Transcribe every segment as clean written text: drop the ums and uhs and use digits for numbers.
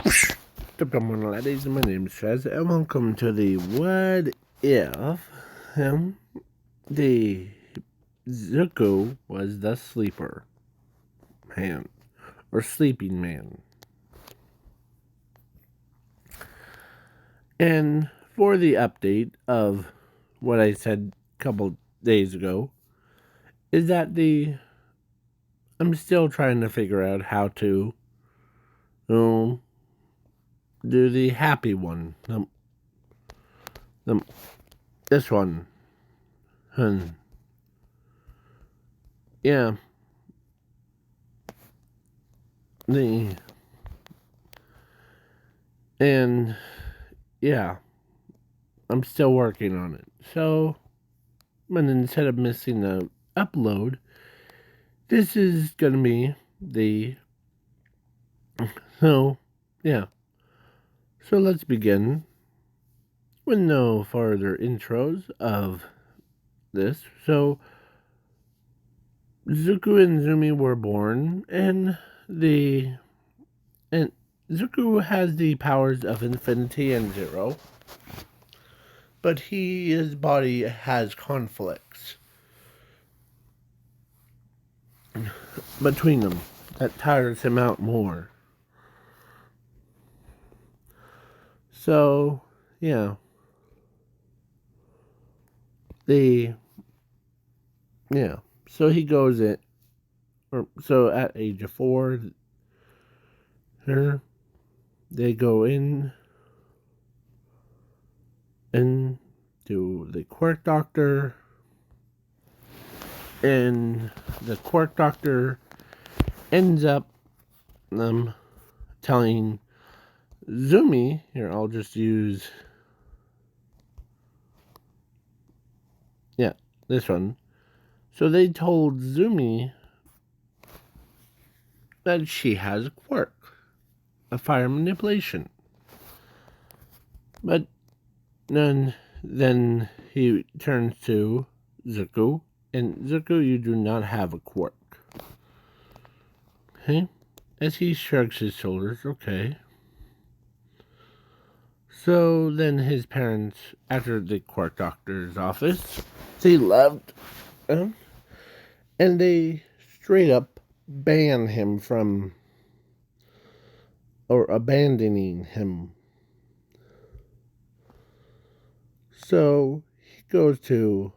Ladies, my name is Trez, and welcome to the What If the Zuko was the sleeper man or sleeping man. And for the update of what I said a couple days ago, is that I'm still trying to figure out how to do the happy one. This one. Yeah. And yeah, I'm still working on it. So, but instead of missing the upload, this is gonna be the so yeah. So let's begin with no further intros of this. So Zuko and Zumi were born, and Zuko has the powers of infinity and zero, but his body has conflicts between them that tires him out more. So yeah, so he goes in, or so at age of 4, they go in and do the quirk doctor, and the quirk doctor ends up telling Zumi, here I'll just use, this one. So they told Zumi that she has a quirk, a fire manipulation. But then he turns to Zuko, and Zuko, you do not have a quirk. Okay? As he shrugs his shoulders, okay. So then his parents, after the quirk doctor's office, they left him, and they straight up ban him from, or abandoning him. So he goes to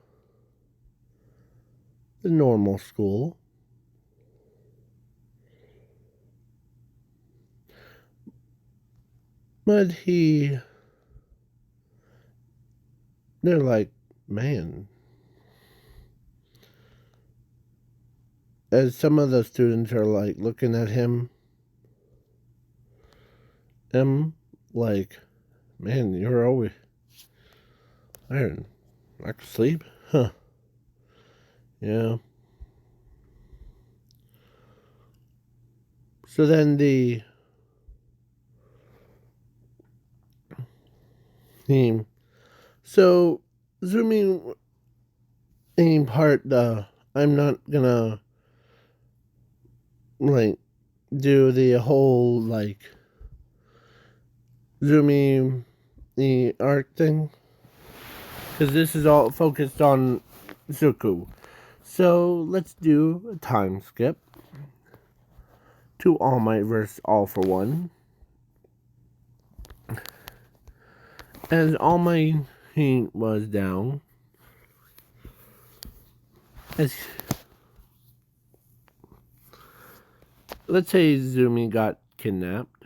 the normal school. But they're like, man. As some of the students are like looking at him, like, man, you're always iron. Like sleep? Huh. Yeah. So then the theme. So zooming in part, I'm not gonna like do the whole like zooming the arc thing, because this is all focused on Zuko. So let's do a time skip to All Might vs. All for One. As All Might was down, as let's say Zumi got kidnapped,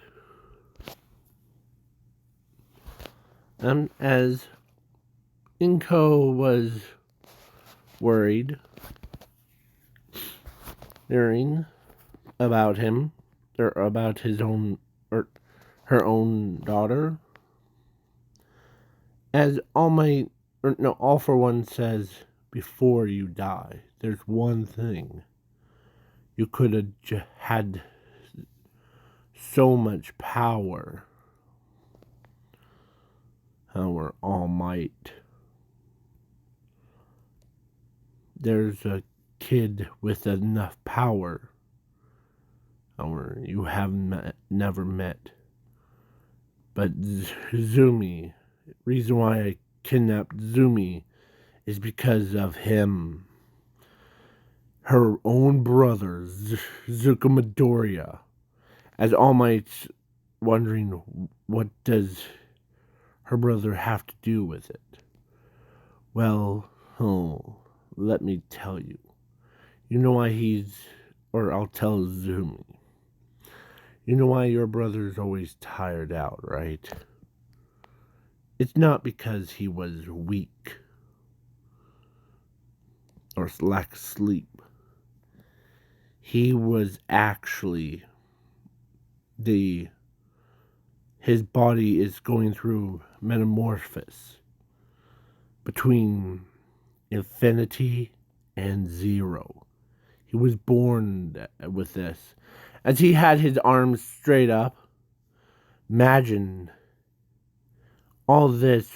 as Inko was worried hearing about him, or about his own, or her own daughter, as All for One says, before you die, there's one thing. You could have had so much power. Our All Might. There's a kid with enough power. You have never met. But Zumi, reason why I kidnapped Zumi is because of him. Her own brother, Zuko Midoriya. As All Might's wondering, what does her brother have to do with it? Well, let me tell you. You know why I'll tell Zumi. You know why your brother's always tired out, right? It's not because he was weak or lacked sleep. He was actually his body is going through metamorphosis between infinity and zero. He was born with this. As he had his arms straight up, imagine all this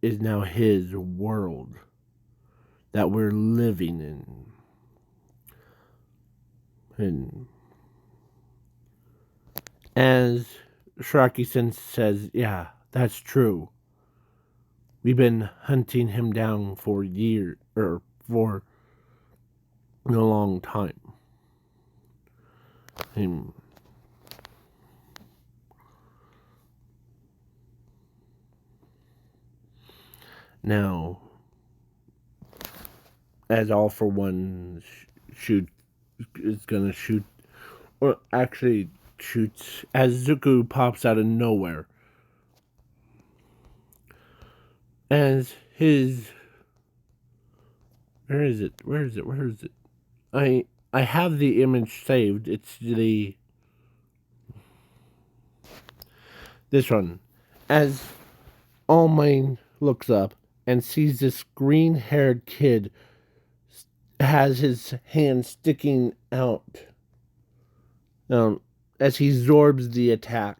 is now his world that we're living in. And as Shraki-sen says, yeah, that's true. We've been hunting him down for years, or for a long time. Now, as All for One is gonna shoot, or actually shoots, as Zuko pops out of nowhere. As his... Where is it? I have the image saved. It's this one. As All Might looks up and sees this green-haired kid has his hand sticking out as he absorbs the attack.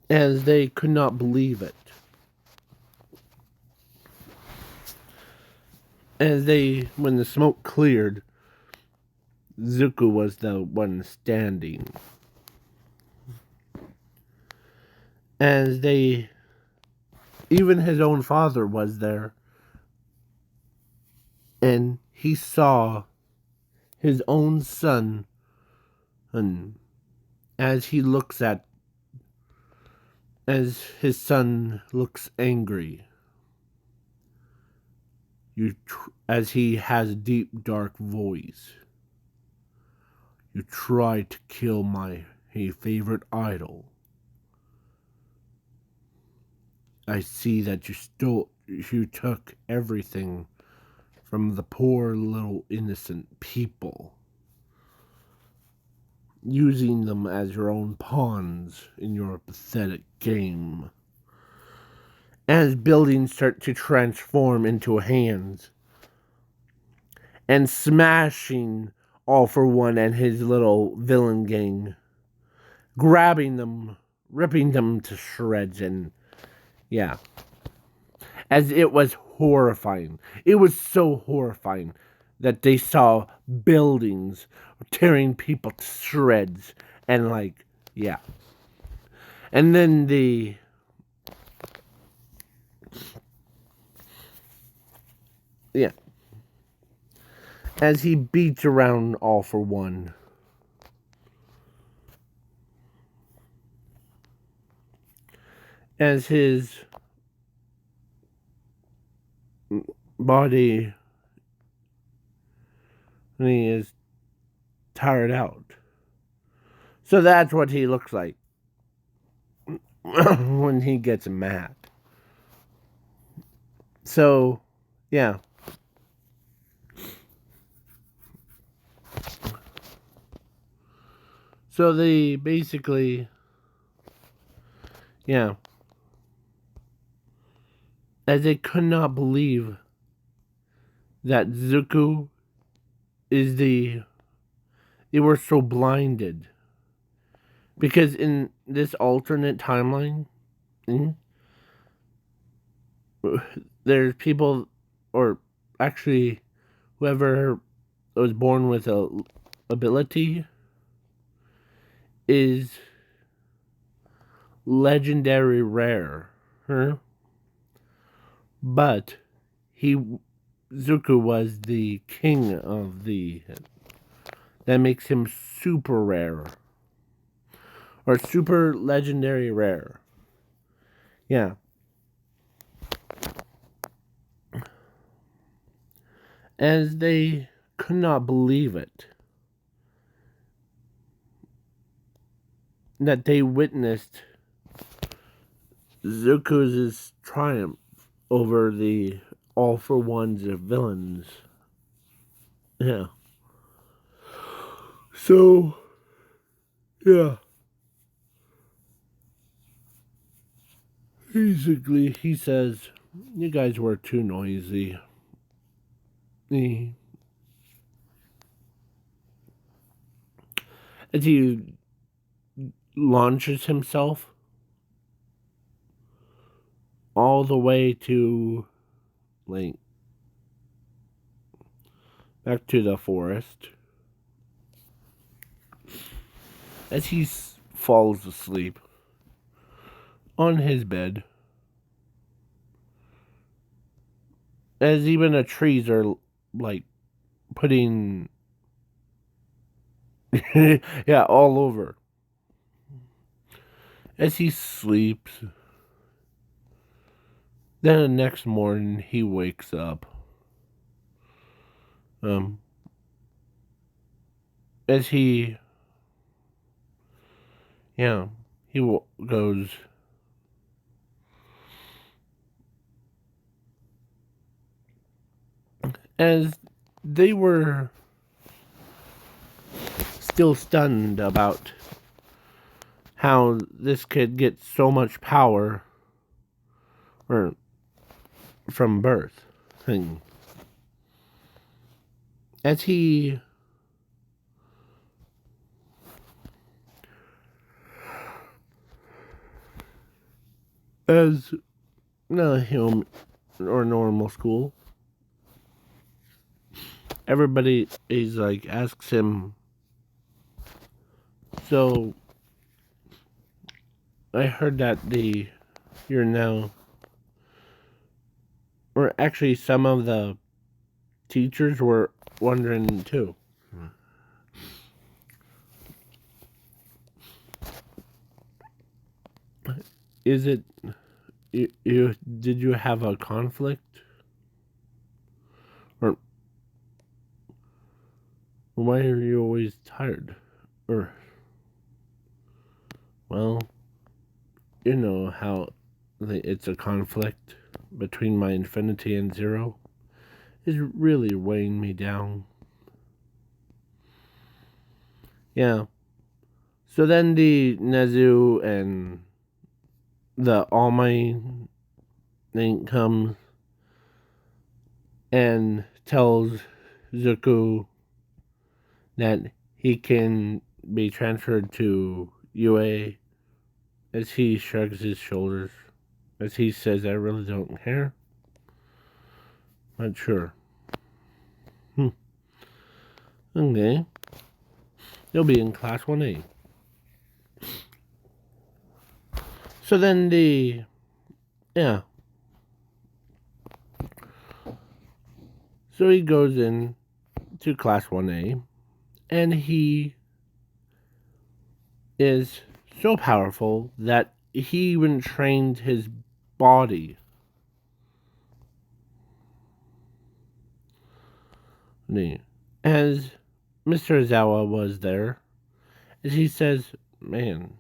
As they could not believe it. When the smoke cleared, Zuko was the one standing. Even his own father was there. And he saw his own son, and as his son looks angry, as he has a deep, dark voice, you tried to kill my favorite idol. I see that you took everything from the poor little innocent people, using them as your own pawns in your pathetic game. As buildings start to transform into hands, and smashing All for One and his little villain gang, grabbing them, ripping them to shreds, and yeah. As it was horrifying. It was so horrifying that they saw buildings tearing people to shreds, and yeah. And then as he beats around All for One, as his body, and he is tired out. So that's what he looks like when he gets mad. So, yeah. So they basically, yeah. As they could not believe that Zuko they were so blinded. Because in this alternate timeline, there's people, or actually, whoever was born with a ability is legendary rare. Huh? But Zuko was the king of the. That makes him super rare. Or super legendary rare. Yeah. As they could not believe it. That they witnessed Zuko's triumph over the All for One's villains. Yeah. So, yeah. Basically, he says, you guys were too noisy. As he launches himself all the way to, like, back to the forest. As he falls asleep on his bed. As even the trees are, like, putting yeah, all over. As he sleeps, then the next morning he wakes up. As he, yeah, he goes. As they were still stunned about how this kid gets so much power or from birth. As he as him or normal school, everybody is like asks him, so I heard that you're now, or actually some of the teachers were wondering too. Is it you did you have a conflict? Or why are you always tired? Or well, you know how it's a conflict between my infinity and zero is really weighing me down. Yeah. So then the Nezu and the All Might thing comes and tells Zuko that he can be transferred to UA, as he shrugs his shoulders, as he says, I really don't care. Not sure. Okay. You'll be in class 1A. So then yeah. So he goes in to class 1A, and he is so powerful that he even trained his body. As Mr. Ozawa was there, as he says, man,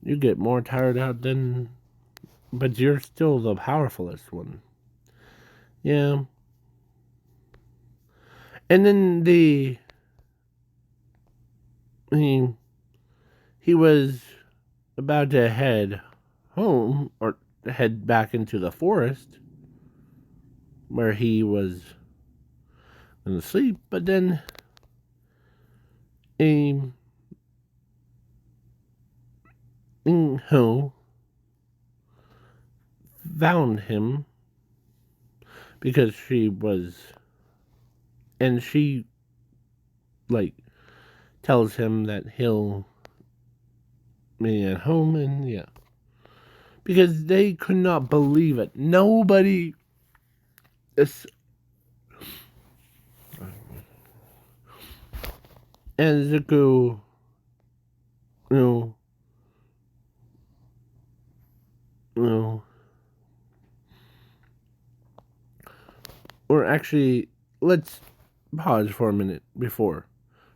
you get more tired out than, but you're still the powerfulest one. Yeah. And then he was about to head home or head back into the forest where he was going to sleep, but then a who found him because she was, and she, like, tells him that he'll be at home, and yeah. Because they could not believe it. Nobody is. And Zuko, you know, you know, or actually, let's pause for a minute before.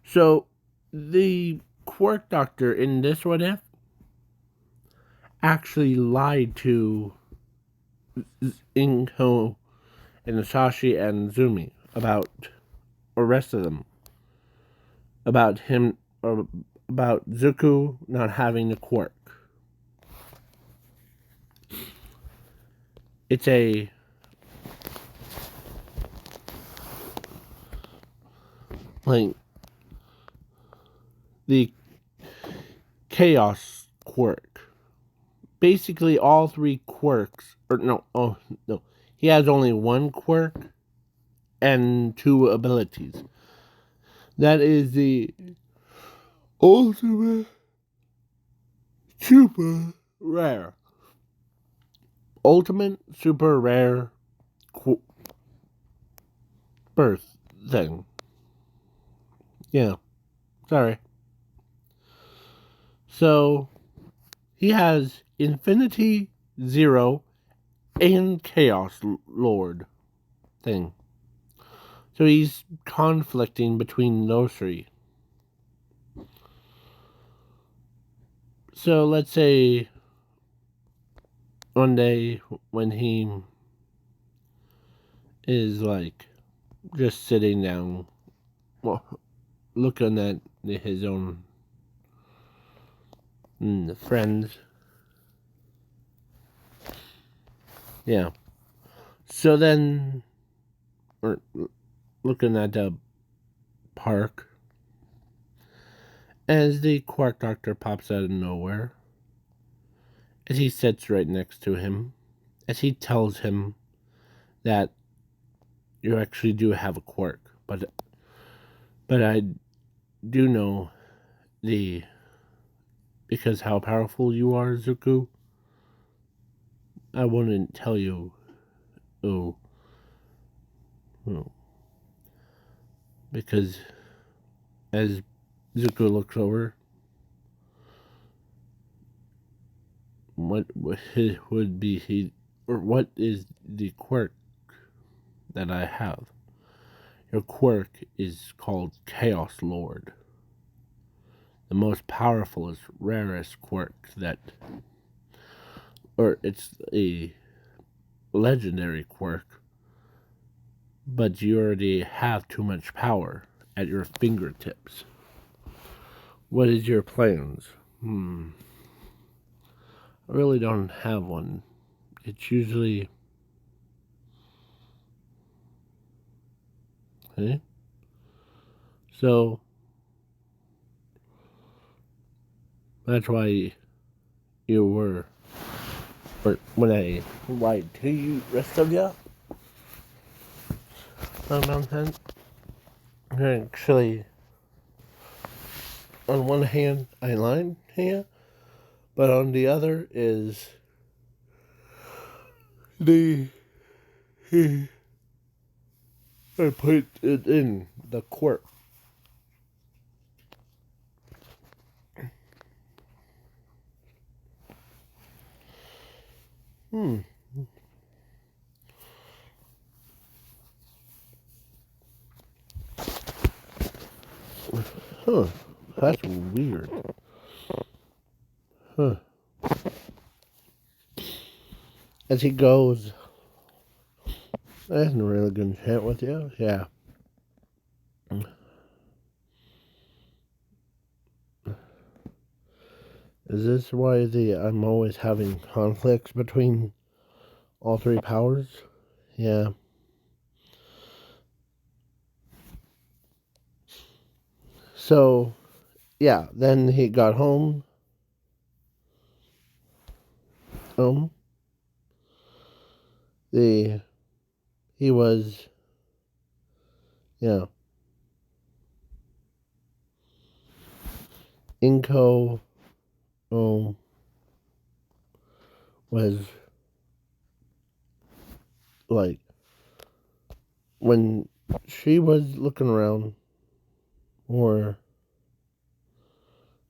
So, the Quark Doctor in this What If actually lied to Inko and Sashi and Zumi about, or rest of them, about him, or about Zuko not having the Quark. It's a like the chaos quirk. Basically, all three quirks, or no, oh no, he has only one quirk and two abilities. That is the ultimate super rare. Ultimate super rare birth thing. Yeah, sorry. So, he has Infinity, Zero, and Chaos Lord thing. So he's conflicting between those three. So let's say one day when he is like just sitting down, well, looking at his own friends. Yeah. So then, or looking at the park, as the Quark Doctor pops out of nowhere, as he sits right next to him, as he tells him that you actually do have a quirk, but I do know the because how powerful you are, Zuko. I wouldn't tell you, oh, because as Zuko looks over, what would be he, or what is the quirk that I have? Your quirk is called Chaos Lord, the most powerful, rarest quirk that, or it's a legendary quirk, but you already have too much power at your fingertips. What is your plans? I really don't have one. It's usually... Okay? So, that's why you were... Or when I lied to you, rest of ya, mountain. Actually, on one hand, I lied here, but on the other is the... I put it in the quirk. Huh. That's weird. Huh. As he goes, I had a really good chat with you. Yeah. Is this why I'm always having conflicts between all three powers? Yeah. So, yeah, then he got home. The he was, yeah, Inko was like, when she was looking around for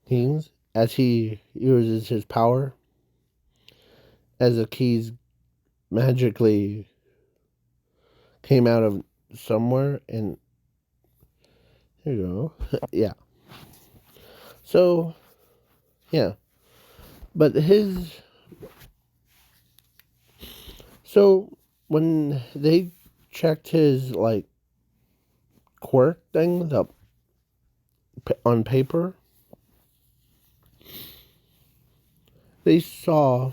things, as he uses his power, as the keys magically came out of somewhere, and here you go. Yeah. So, yeah. But so when they checked his, like, quirk thing on paper, they saw,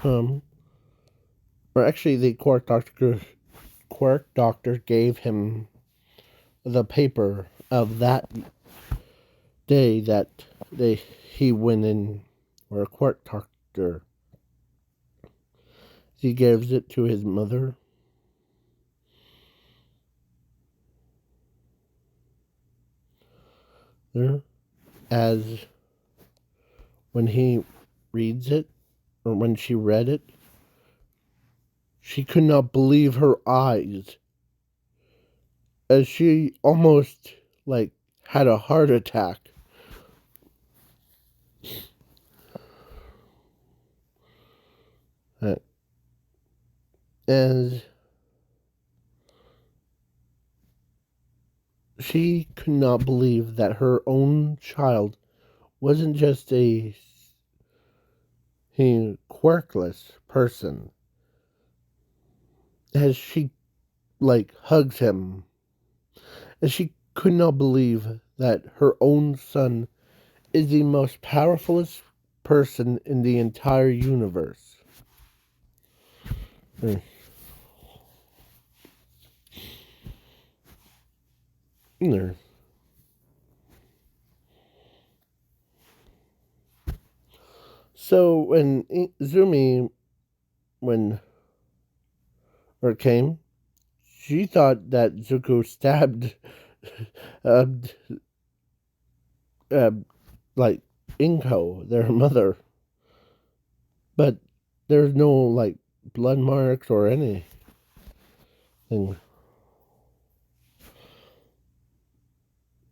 or actually the quirk doctor gave him the paper of that day that he went in, or a quirk doctor. He gives it to his mother. There, as when he reads it, or when she read it, she could not believe her eyes, as she almost, like, had a heart attack. As she could not believe that her own child wasn't just a quirkless person. As she, like, hugs him, and she could not believe that her own son is the most powerfulest person in the entire universe. Mm. Mm. So when Zumi, when or came, she thought that Zuko stabbed, uh, uh, like, Inko, their mother, but there's no, like, blood marks or anything.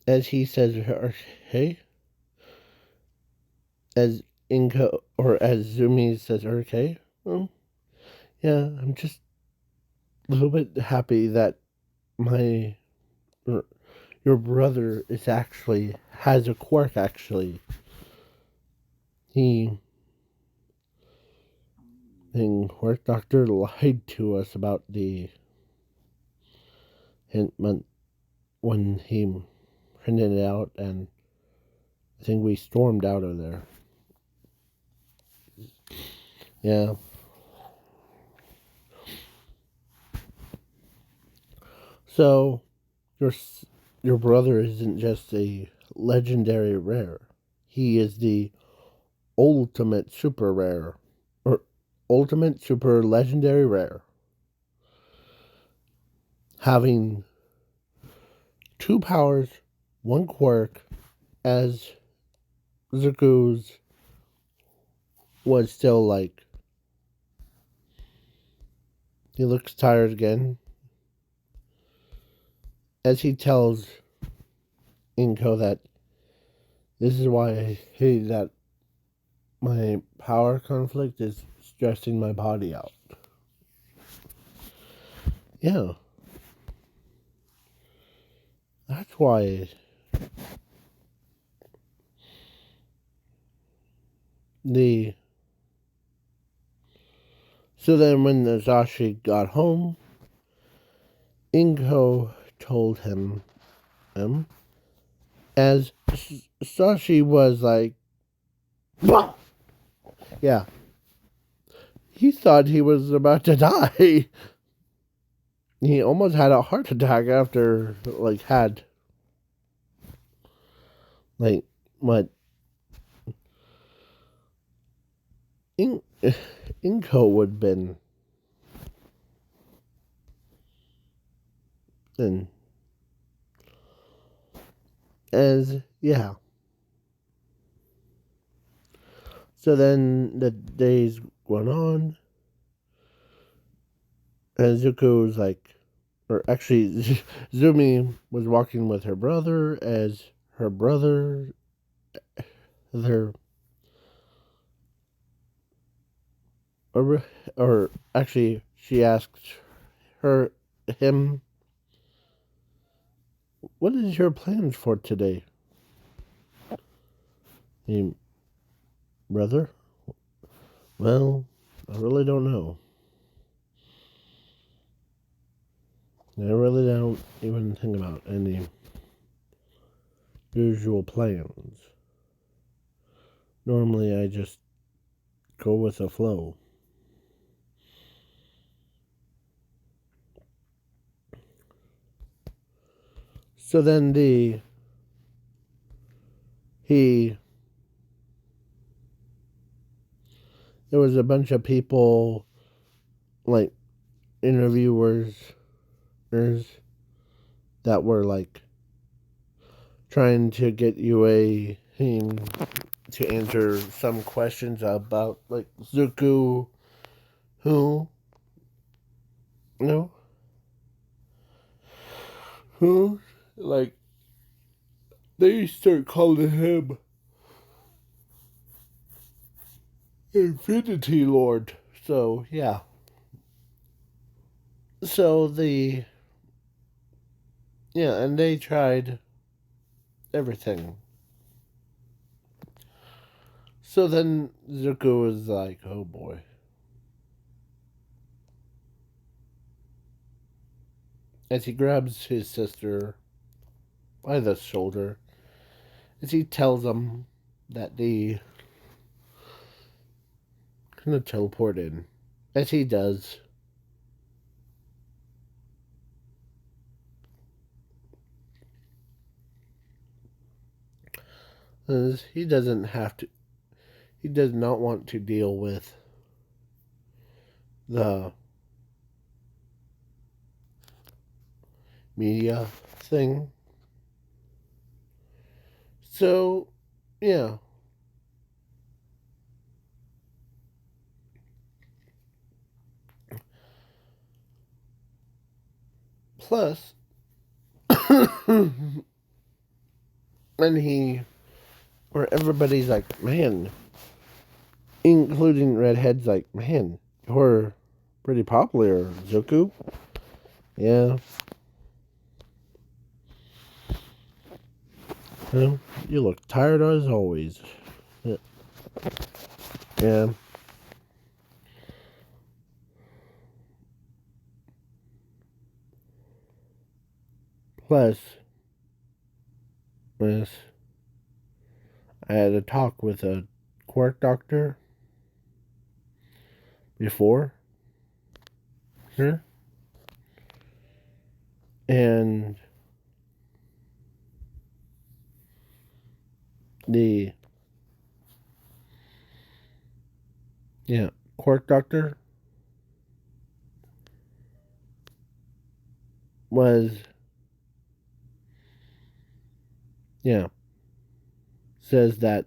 As he says, "Hey," as Inko, or as Zumi says, "Okay." Well, yeah, I'm just a little bit happy that my your brother is actually has a quirk. Actually, he the quirk doctor lied to us about the hint when he printed it out, and I think we stormed out of there. Yeah. So your your brother isn't just a legendary rare. He is the ultimate super rare, or ultimate super legendary rare, having two powers, one quirk, as Zuko's was still, like, he looks tired again, as he tells Inko that this is why I hate that my power conflict is stressing my body out. Yeah. That's why the so then when Zashi got home, Inko told him as Zashi was like, yeah, he thought he was about to die. He almost had a heart attack after, like, had, like, what Inko would have been. And as yeah. So then the days went on, and Zuko was like, or actually, Zumi was walking with her brother as her brother, their, or actually, she asked him, "What is your plans for today?" He, brother, well, I really don't know. I really don't even think about any usual plans. Normally, I just go with the flow. So then he there was a bunch of people, like interviewers that were like trying to get Yue to answer some questions about like Zuko, who you know who like they start calling him Infinity Lord. So yeah. So and they tried everything. So then Zuko was like, "Oh boy." As he grabs his sister by the shoulder, as he tells them that they gonna teleport in. As he does, as he doesn't have to, he does not want to deal with the media thing. So, yeah. Plus, and where everybody's like, man, including redheads, like, man, you're pretty popular, Zuko. Yeah. Well, you look tired as always. Yeah. Yeah. Plus, yes, I had a talk with a quirk doctor before her, and the quirk doctor was yeah says that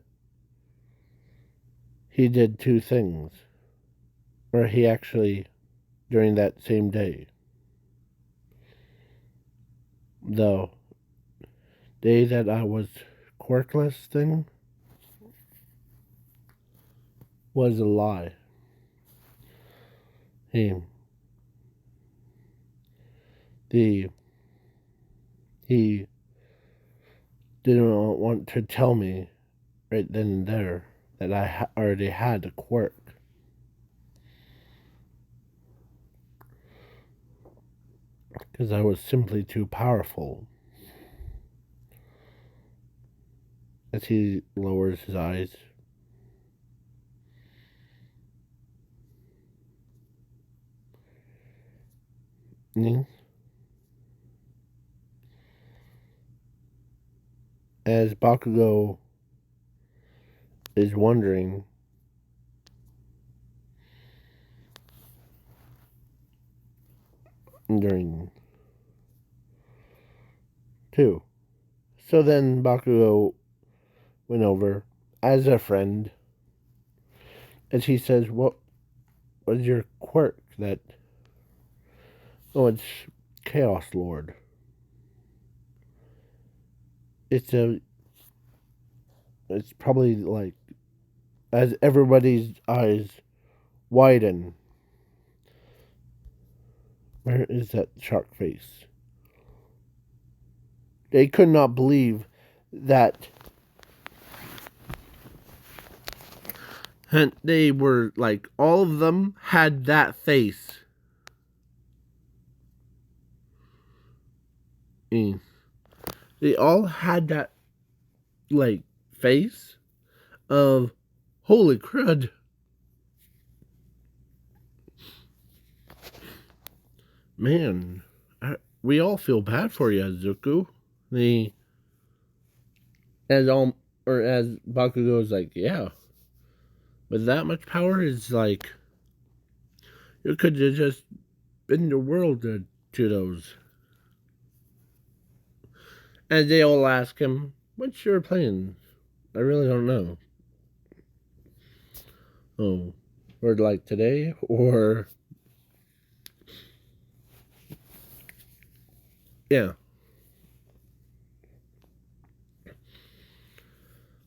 he did two things, or he actually during that same day, the day that I was quirkless thing was a lie. He the he didn't want to tell me right then and there that I already had a quirk. Because I was simply too powerful. As he lowers his eyes. As Bakugo is wondering during too. So then Bakugo went over as a friend, and he says, "What was your quirk?" That, oh, it's Chaos Lord. It's probably like as everybody's eyes widen. Where is that shark face? They could not believe that. And they were like, all of them had that face. And they all had that, like, face of, holy crud. Man, we all feel bad for you, Zuko. As Bakugo's like, yeah, with that much power, is like, you could have just been the world to those. And they all ask him, what's your plan? I really don't know. Oh, or like today, or yeah.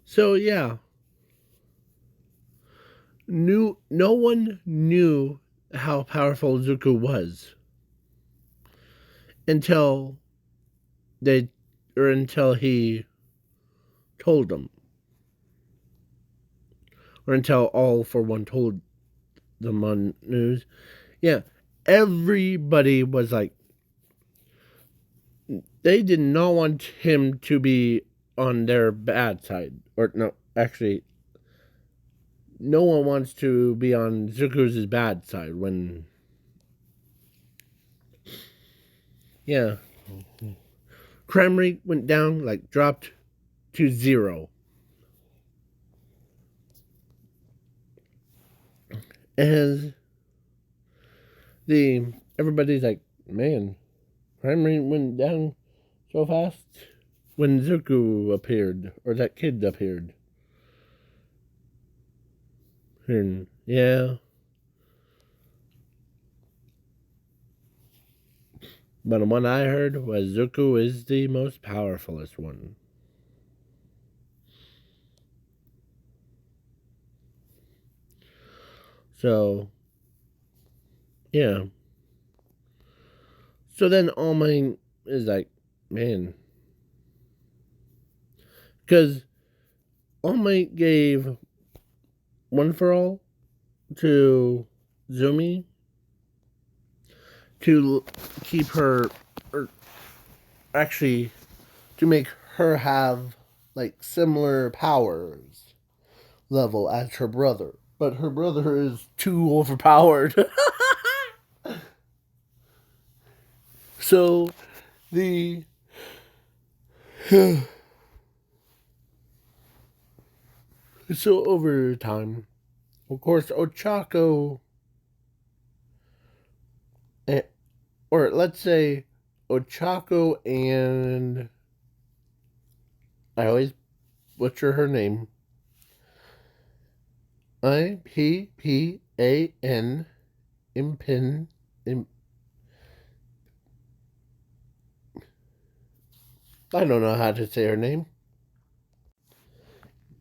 So yeah, no one knew how powerful Zuko was until until he told them, or until All for One told them on news. Yeah, everybody was like, they did not want him to be on their bad side, or no, actually, no one wants to be on Zuko's bad side when, yeah, crime rate went down, like dropped to 0. And everybody's like, man, crime rate went down so fast when Zuko appeared, or that kid appeared. And yeah. But what I heard was Zuko is the most powerfulest one. So, yeah. So then All Might is like, man. Because All Might gave One for All to Zumi to keep her, or actually, to make her have, like, similar powers level as her brother. But her brother is too overpowered. So, the. So, over time, of course, Ochako, or let's say Ochako and, I always butcher her name, Ippan, Impin, I don't know how to say her name.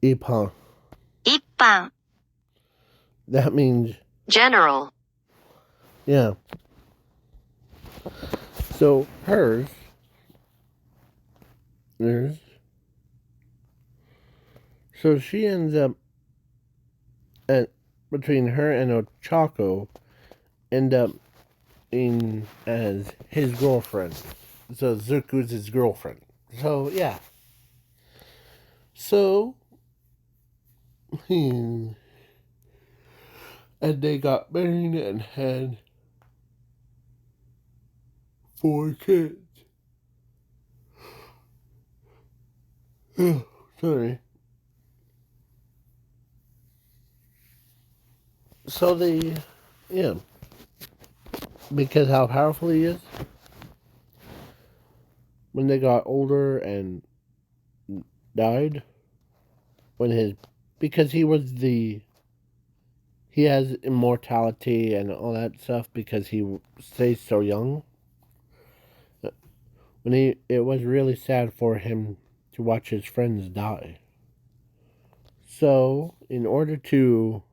Ipan. Ippan. That means general. Yeah. So hers. So she ends up between her and Ochako end up in as his girlfriend. So Zuko's his girlfriend. So yeah. So and they got married and had 4 kids. Oh, sorry. So because how powerful he is, when they got older and died, when his because he has immortality and all that stuff because he stays so young. It was really sad for him to watch his friends die. So, in order to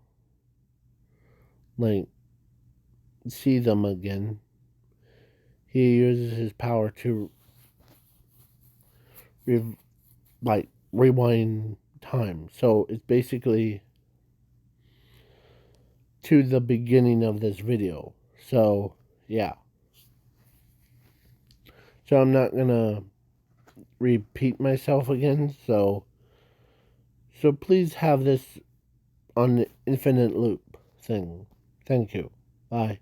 like see them again, he uses his power to rewind time. So it's basically to the beginning of this video. So yeah. So I'm not gonna repeat myself again. So please have this on the infinite loop thing. Thank you. Bye.